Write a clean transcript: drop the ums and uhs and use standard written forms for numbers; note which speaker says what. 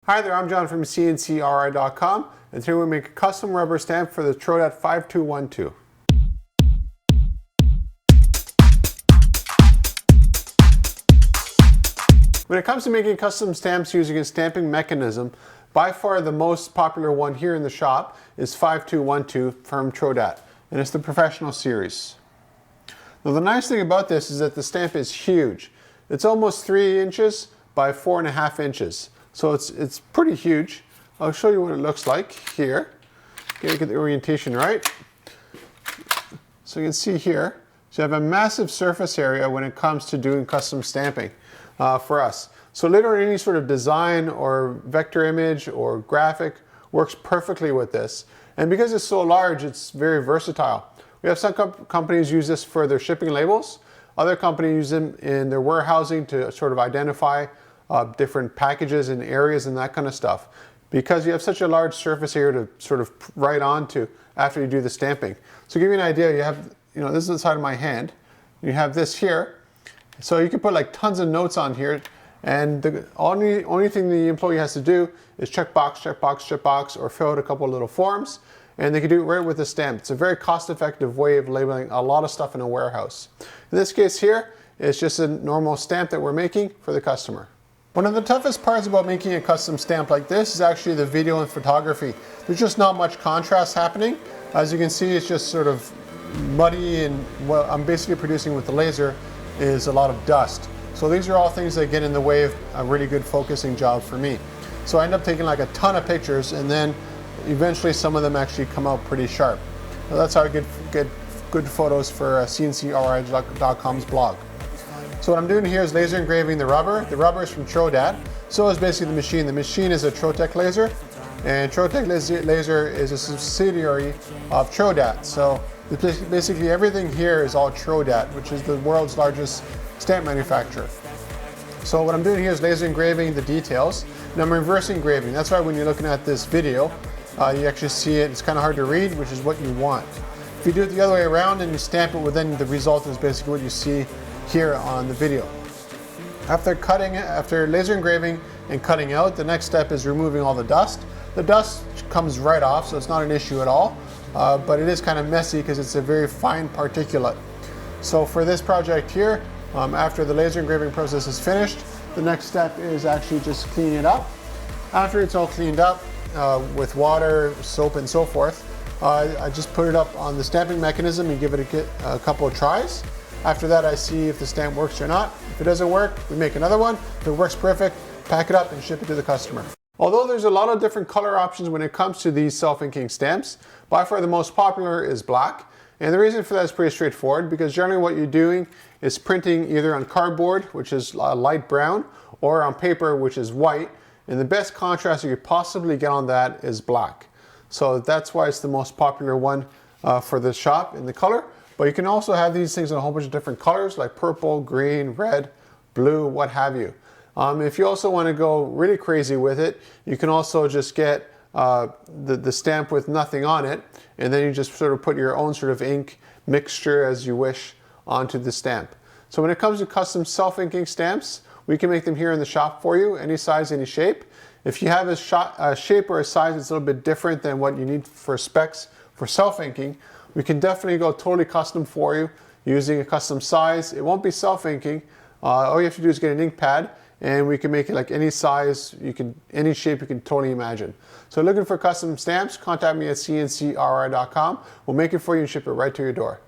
Speaker 1: Hi there, I'm John from CNCKing.com, and today we make a custom rubber stamp for the Trodat 5212. When it comes to making custom stamps using a stamping mechanism, by far the most popular one here in the shop is 5212 from Trodat, and it's the Professional series. Now the nice thing about this is that the stamp is huge. It's almost 3 inches by 4.5 inches. So it's pretty huge. I'll show you what it looks like here. Get the orientation right. So you can see here, so you have a massive surface area when it comes to doing custom stamping for us. So literally any sort of design or vector image or graphic works perfectly with this. And because it's so large, it's very versatile. We have some companies use this for their shipping labels. Other companies use them in their warehousing to sort of identify different packages and areas and that kind of stuff, because you have such a large surface area to sort of write onto after you do the stamping. So to give you an idea, you have, this is the side of my hand. You have this here, so you can put like tons of notes on here, and the only thing the employee has to do is checkbox, checkbox, checkbox, or fill out a couple of little forms, and they can do it right with the stamp. It's a very cost-effective way of labeling a lot of stuff in a warehouse. In this case here, it's just a normal stamp that we're making for the customer. One of the toughest parts about making a custom stamp like this is actually the video and photography. There's just not much contrast happening. As you can see, it's just sort of muddy, and what I'm basically producing with the laser is a lot of dust. So these are all things that get in the way of a really good focusing job for me. So I end up taking like a ton of pictures, and then eventually some of them actually come out pretty sharp. Now that's how I get good photos for CNCKing.com's blog. So what I'm doing here is laser engraving the rubber. The rubber is from Trodat. So is basically the machine. The machine is a Trodat laser, and Trodat laser is a subsidiary of Trodat. So basically everything here is all Trodat, which is the world's largest stamp manufacturer. So what I'm doing here is laser engraving the details, and I'm reverse engraving. That's why when you're looking at this video, you actually see it. It's kind of hard to read, which is what you want. If you do it the other way around and you stamp it, well, then the result is basically what you see here on the video. After laser engraving and cutting out, the next step is removing all the dust. The dust comes right off, so it's not an issue at all, but it is kind of messy because it's a very fine particulate. So for this project here, after the laser engraving process is finished, the next step is actually just cleaning it up. After it's all cleaned up with water, soap, and so forth, I just put it up on the stamping mechanism and give it a couple of tries. After that, I see if the stamp works or not. If it doesn't work, we make another one. If it works perfect, pack it up and ship it to the customer. Although there's a lot of different color options when it comes to these self-inking stamps, by far the most popular is black. And the reason for that is pretty straightforward, because generally what you're doing is printing either on cardboard, which is light brown, or on paper, which is white. And the best contrast you could possibly get on that is black. So that's why it's the most popular one for the shop in the color. But you can also have these things in a whole bunch of different colors, like purple, green, red, blue, what have you. If you also want to go really crazy with it, you can also just get the stamp with nothing on it, and then you just sort of put your own sort of ink mixture as you wish onto the stamp. So when it comes to custom self-inking stamps, we can make them here in the shop for you, any size, any shape. If you have a shape or a size that's a little bit different than what you need for specs for self-inking, we can definitely go totally custom for you using a custom size. It won't be self-inking. All you have to do is get an ink pad, and we can make it like any size, any shape you can totally imagine. So looking for custom stamps, contact me at CNCKing.com. We'll make it for you and ship it right to your door.